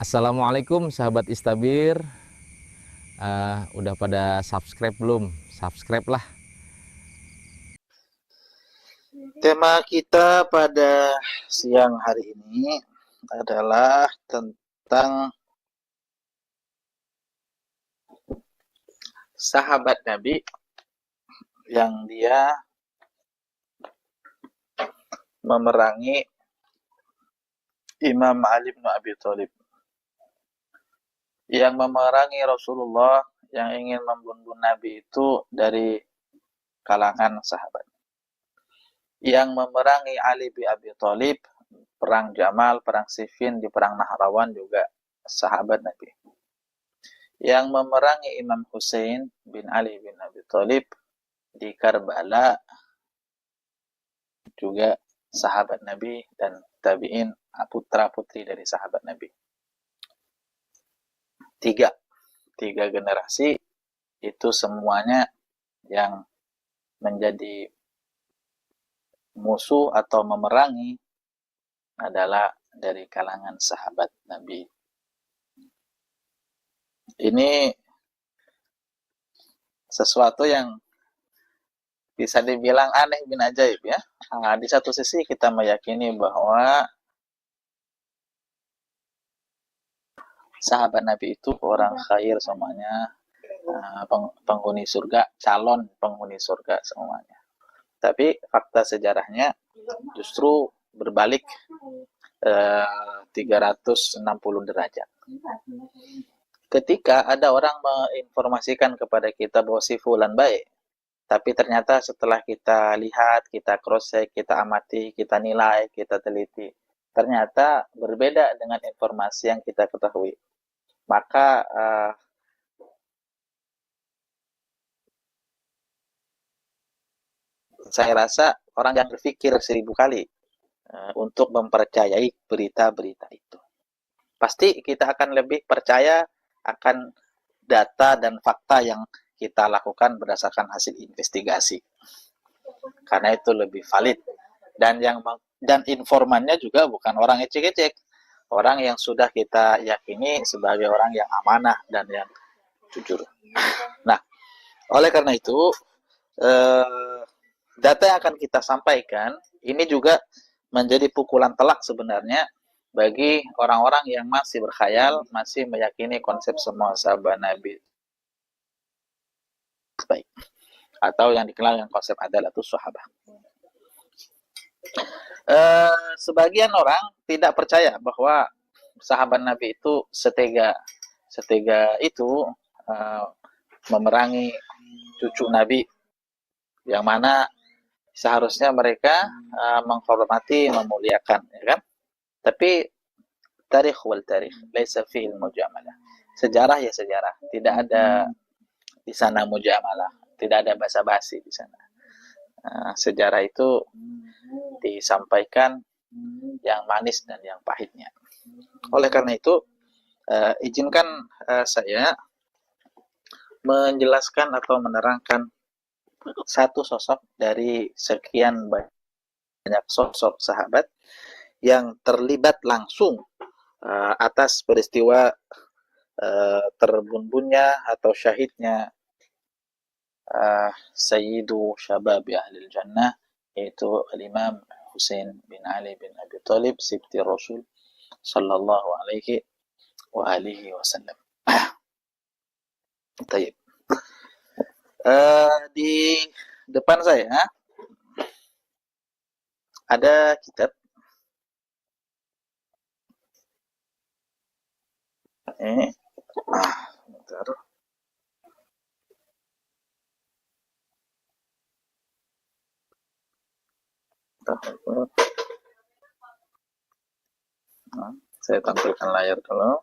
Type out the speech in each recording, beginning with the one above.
Assalamualaikum sahabat Istabir. Udah pada subscribe belum? Subscribe lah. Tema kita pada siang hari ini adalah tentang sahabat Nabi yang dia memerangi Imam Ali bin Abi Thalib, yang memerangi Rasulullah, yang ingin membunuh Nabi itu dari kalangan sahabat. Yang memerangi Ali bin Abi Thalib, perang Jamal, perang Siffin, di perang Nahrawan juga sahabat Nabi. Yang memerangi Imam Hussein bin Ali bin Abi Thalib di Karbala juga sahabat Nabi dan tabi'in, putra-putri dari sahabat Nabi. Tiga generasi itu semuanya yang menjadi musuh atau memerangi adalah dari kalangan sahabat Nabi. Ini sesuatu yang bisa dibilang aneh bin ajaib ya. Di satu sisi kita meyakini bahwa sahabat Nabi itu orang khair semuanya, penghuni surga, calon penghuni surga semuanya. Tapi fakta sejarahnya justru berbalik 360 derajat. Ketika ada orang menginformasikan kepada kita bahwa si fulan baik, tapi ternyata setelah kita lihat, kita cross-check, kita amati, kita nilai, kita teliti, ternyata berbeda dengan informasi yang kita ketahui. Maka saya rasa orang yang berpikir 1000 kali untuk mempercayai berita-berita itu. Pasti kita akan lebih percaya akan data dan fakta yang kita lakukan berdasarkan hasil investigasi. Karena itu lebih valid. Dan informannya juga bukan orang ecek-ecek. Orang yang sudah kita yakini sebagai orang yang amanah dan yang jujur. Nah, oleh karena itu, data yang akan kita sampaikan ini juga menjadi pukulan telak sebenarnya bagi orang-orang yang masih berkhayal, masih meyakini konsep semua sahabat Nabi baik, atau yang dikenal dengan konsep adalatus sahabah. Sebagian orang tidak percaya bahwa sahabat Nabi itu setega itu memerangi cucu Nabi, yang mana seharusnya mereka menghormati, memuliakan, ya kan? Tapi tarikh wal tarikh, laisa fihi mujamalah. Sejarah ya sejarah, tidak ada di sana mujamalah, tidak ada basa-basi di sana. Sejarah itu disampaikan yang manis dan yang pahitnya. Oleh karena itu, izinkan saya menjelaskan atau menerangkan satu sosok dari sekian banyak sosok sahabat yang terlibat langsung atas peristiwa terbunuhnya atau syahidnya Sayyidu Syababi Ahlil Jannah, yaitu Al-Imam Hussein bin Ali bin Abi Thalib, Sibti Rasul Sallallahu Alaihi wa alihi wasallam. Taib. Di depan saya ada kitab. Ini, bentar. Saya tampilkan layar dulu.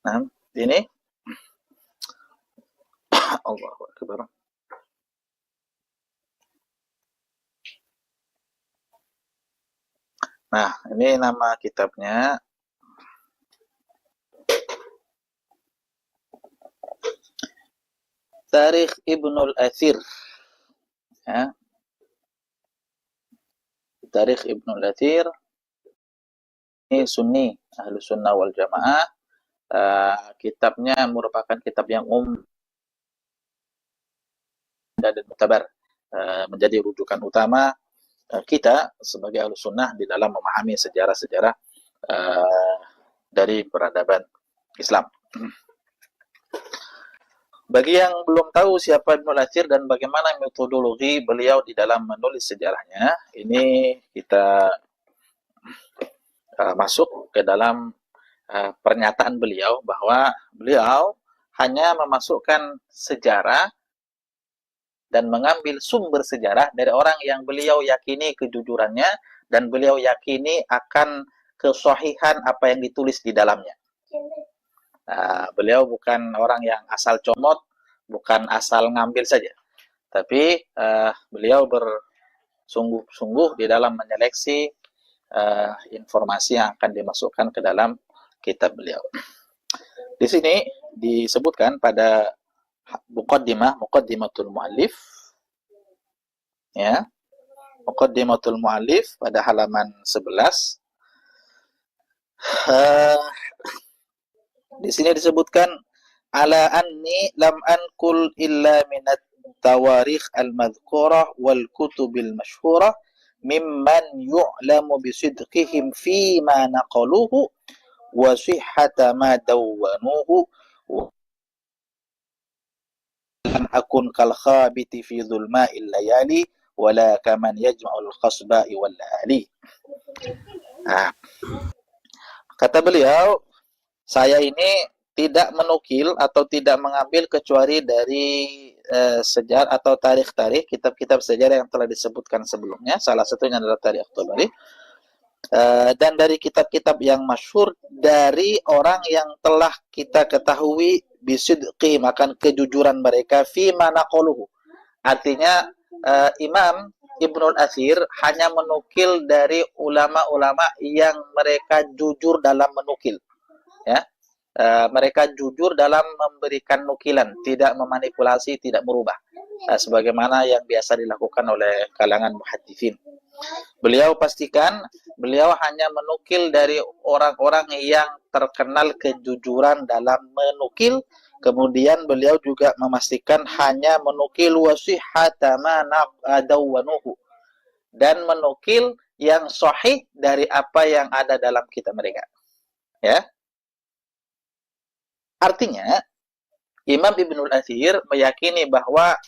Nah, ini Allahu Akbar. Nah, ini nama kitabnya. Tarikh Ibnul Athir. Ya. Tarikh Ibnul Athir ini Sunni, Ahlu Sunnah wal Jamaah. Kitabnya merupakan kitab yang dan mutabar, menjadi rujukan utama kita sebagai Ahlu Sunnah di dalam memahami sejarah-sejarah dari peradaban Islam. Bagi yang belum tahu siapa Ibnul Athir dan bagaimana metodologi beliau di dalam menulis sejarahnya, ini kita masuk ke dalam pernyataan beliau bahwa beliau hanya memasukkan sejarah dan mengambil sumber sejarah dari orang yang beliau yakini kejujurannya dan beliau yakini akan kesahihan apa yang ditulis di dalamnya. Beliau bukan orang yang asal comot, bukan asal ngambil saja, tapi beliau bersungguh-sungguh di dalam menyeleksi informasi yang akan dimasukkan ke dalam kitab beliau. Di sini disebutkan pada Muqaddimatul Mu'allif, ya, Muqaddimatul Mu'allif pada halaman 11. Di sini disebutkan ala anni lam ankul illa minat tawarikh al-madhkurah wal kutubil masyhurah mimman yu'lamu bisidqihim fima naqaluhu wa sihhata ma dawwanuhu lam akun kal khabiti fi dhulma'il layali wala kaman yajma'ul khasba'i wal ali. Kata beliau, saya ini tidak menukil atau tidak mengambil kecuali dari sejarah atau tarikh-tarikh kitab-kitab sejarah yang telah disebutkan sebelumnya. Salah satunya adalah Tarikh Tabari. Dan dari kitab-kitab yang masyhur dari orang yang telah kita ketahui bisidqi, makan kejujuran mereka fi manaqaluhu. Artinya Imam Ibnul Athir hanya menukil dari ulama-ulama yang mereka jujur dalam menukil, ya. Mereka jujur dalam memberikan nukilan, tidak memanipulasi, tidak merubah, sebagaimana yang biasa dilakukan oleh kalangan muhadditsin. Beliau pastikan beliau hanya menukil dari orang-orang yang terkenal kejujuran dalam menukil. Kemudian beliau juga memastikan hanya menukil wasihhata ma dawwanuhu, dan menukil yang sahih dari apa yang ada dalam kitab mereka, ya. Artinya Imam Ibnul Athir meyakini bahwa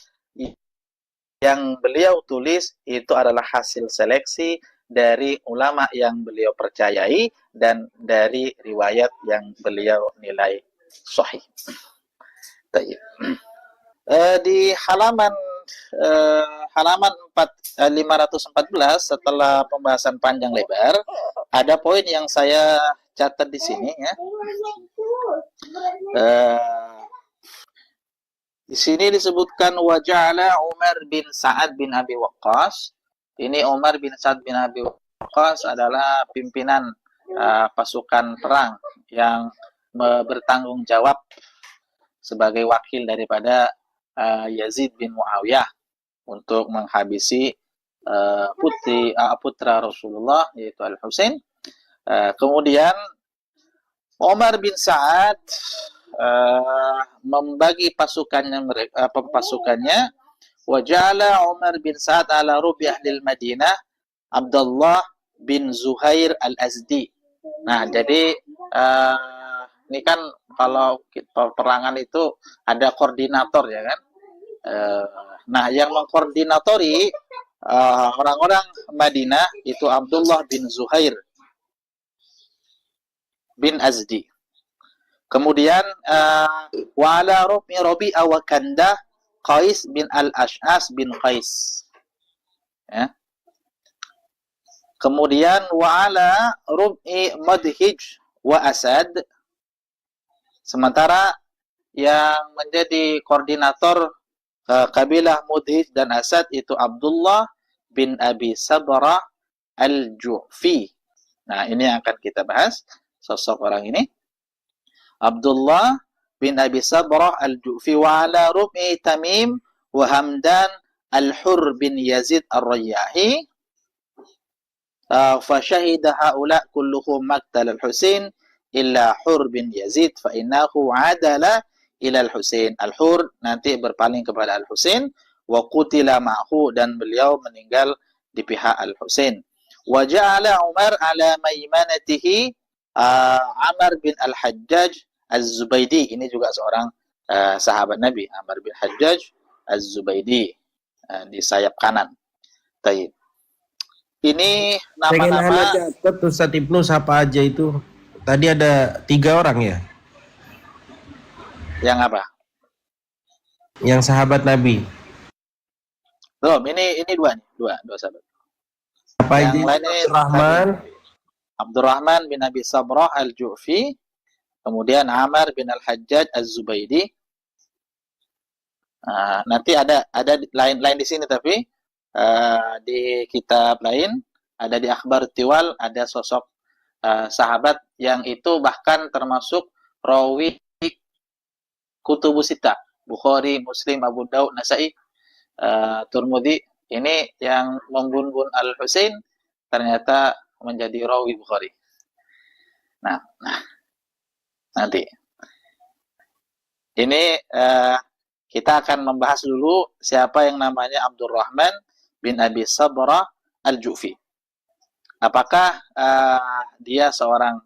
yang beliau tulis itu adalah hasil seleksi dari ulama yang beliau percayai dan dari riwayat yang beliau nilai sahih. Di halaman 514 setelah pembahasan panjang lebar, ada poin yang saya catat di sini, ya. Di sini disebutkan waja'ala Umar bin Sa'ad bin Abi Waqqas. Ini Umar bin Sa'ad bin Abi Waqqas adalah pimpinan pasukan perang yang bertanggung jawab sebagai wakil daripada Yazid bin Muawiyah untuk menghabisi putra Rasulullah, yaitu Al-Husain. Kemudian Umar bin Sa'ad membagi pasukannya waja'ala Umar bin Sa'ad ala rubi ahlil Madinah Abdullah bin Zuhair al-Azdi. Nah, jadi ini kan kalau peperangan itu ada koordinator, ya kan. Nah, yang mengkoordinatori orang-orang Madinah itu Abdullah bin Zuhair bin Azdi. Kemudian wa'ala Rabi'ah wa Kandah Qais bin al-Ash'as bin Qais, ya. Kemudian wa'ala Rub'i Madhij wa Asad. Sementara yang menjadi koordinator kabilah Mudhij dan Asad itu Abdullah bin Abi Sabrah al-Ju'fi. Nah, ini yang akan kita bahas sosok orang ini. Abdullah bin Abi Sabrah al-Ju'fi wa ala rub'i Tamim wa Hamdan al-Hur bin Yazid ar-Rayyahi فشهد هؤلاء كلهم مقتل الحسين إلا حر bin Yazid fa innahu adala ila al-Husain. Al-Hur nanti berpaling kepada Al-Husain wa qutila ma'hu, dan beliau meninggal di pihak Al-Husain. Wa ja'ala Umar ala maimanatihi Amr bin Al-Hajjaj Az-Zubaydi. Ini juga seorang sahabat Nabi, Amr bin Hajjaj Az-Zubaydi, di sayap kanan. Taib. Ini Pengen nama-nama catat Ustaz Ibnu siapa aja itu. Tadi ada 3 orang ya, yang apa? yang sahabat Nabi. Belum, ini dua sahabat. Apa Yang aja? lain ini Rahman, Abdurrahman bin Abi Sabrah al-Ju'fi, kemudian Amr bin Al-Hajjaj Az-Zubaydi. Nanti ada lain di sini, tapi di kitab lain, ada di Akhbar Tiwal, ada sosok sahabat yang itu bahkan termasuk rawi Kutubus Sittah, Bukhari, Muslim, Abu Daud, Nasai, Turmudi. Ini yang membunuh Al-Husain ternyata menjadi rawi Bukhari. Nah, nanti ini kita akan membahas dulu siapa yang namanya Abdurrahman bin Abi Sabrah al-Ju'fi. Apakah dia seorang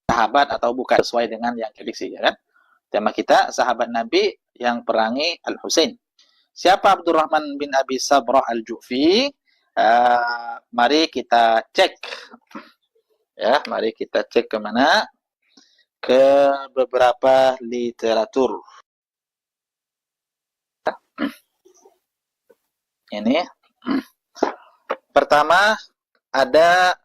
sahabat atau bukan, sesuai dengan yang prediksi, ya kan? Tema kita sahabat Nabi yang perangi Al-Husain. Siapa Abdurrahman bin Abi Sabrah al-Ju'fi? Mari kita cek. Ya, mari kita cek kemana? Ke beberapa literatur. Ini pertama ada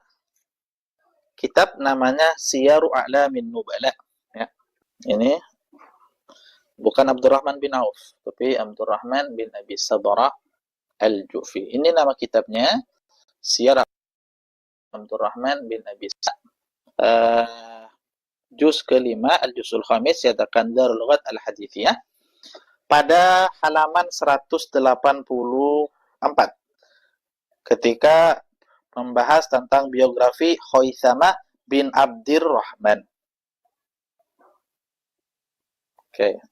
kitab namanya Siyaru A'lamin Nubala, ya. Ini bukan Abdurrahman bin Auf, tapi Abdurrahman bin Abi Sabrah al-Ju'fi. Ini nama kitabnya, Siyar Abdurrahman bin Abi Sabrah. Juz kelima, Al-Juzul Khamis, Yatakan Darul Lughat Al-Hadithiyah, pada halaman 184, ketika membahas tentang biografi Khaitsamah bin Abdirrahman. Oke.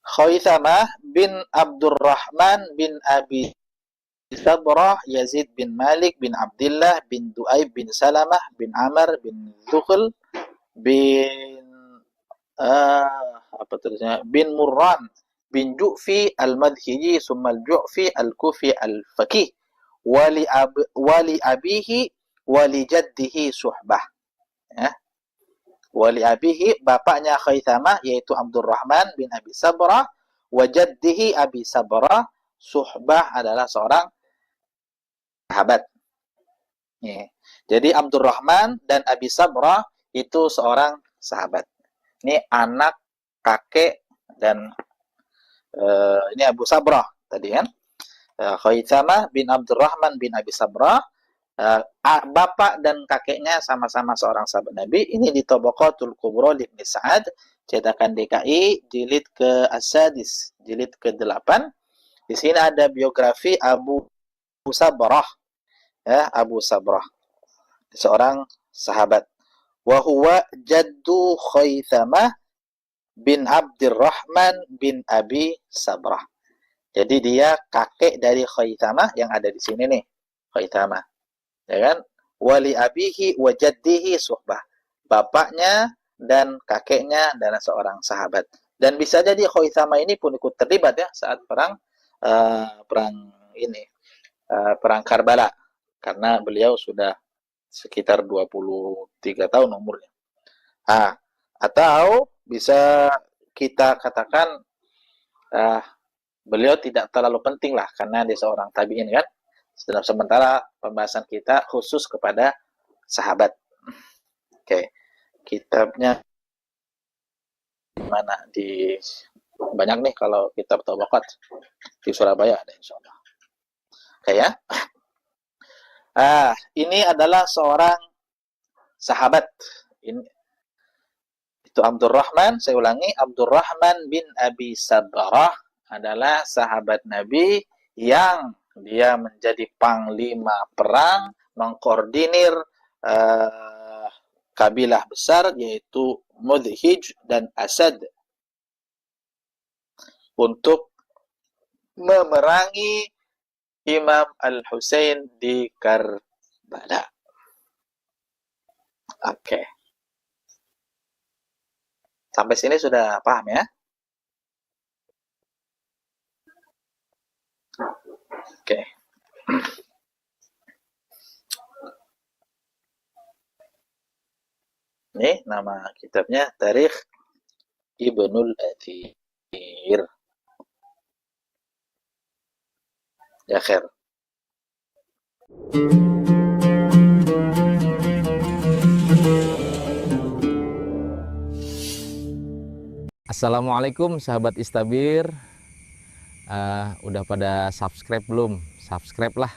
Khaitsamah bin Abdurrahman bin Abi Sabrah Yazid bin Malik bin Abdullah bin Du'aib bin Salamah bin Amr bin Thuql bin bin Murran bin Ju'fi al-Madhiji summa al-Ju'fi al-Kufi al-Faqih wali abihi wali jaddihi suhbah, ya. Wali abihi, bapaknya Khaitsamah yaitu Abdurrahman bin Abi Sabrah, wa jaddihi Abi Sabrah, suhbah adalah seorang sahabat. Ya. Jadi Abdurrahman dan Abi Sabrah itu seorang sahabat. Ini anak, kakek, dan ini Abu Sabrah tadi kan. Khaitsamah bin Abdurrahman bin Abi Sabrah, bapak dan kakeknya sama-sama seorang sahabat Nabi. Ini di Tabaqatul Kubra Ibnu Sa'ad, cetakan DKI, jilid ke-Asadis, jilid ke-8. Di sini ada biografi Abu Sabrah, ya, Abu Sabrah, seorang sahabat. Wa huwa jaddu Khaitsamah bin Abdurrahman bin Abi Sabrah. Jadi dia kakek dari Khaitsamah yang ada di sini nih, Khaitsamah. Ya kan? Wali abihi wa jaddihi suhbah. Bapaknya dan kakeknya adalah seorang sahabat. Dan bisa jadi Khaitsamah ini pun ikut terlibat, ya, saat perang perang Karbala, karena beliau sudah sekitar 23 tahun umurnya. Atau bisa kita katakan beliau tidak terlalu penting lah, karena dia seorang tabi'in kan. Sementara pembahasan kita khusus kepada sahabat. Oke. Kitabnya mana? Di banyak nih, kalau kitab Tabaqat di Surabaya ada, insyaallah. Oke, ya. Ini adalah seorang sahabat. Ini Itu Abdurrahman, saya ulangi, Abdurrahman bin Abi Sabrah adalah sahabat Nabi yang dia menjadi panglima perang, mengkoordinir kabilah besar yaitu Mudhij dan Asad untuk memerangi Imam Al-Husain di Karbala. Oke. Sampai sini sudah paham ya? Oke. Ini nama kitabnya Tarikh Ibnul Athir. Ya khair. Assalamualaikum sahabat Istabir. Udah pada subscribe belum? Subscribe lah.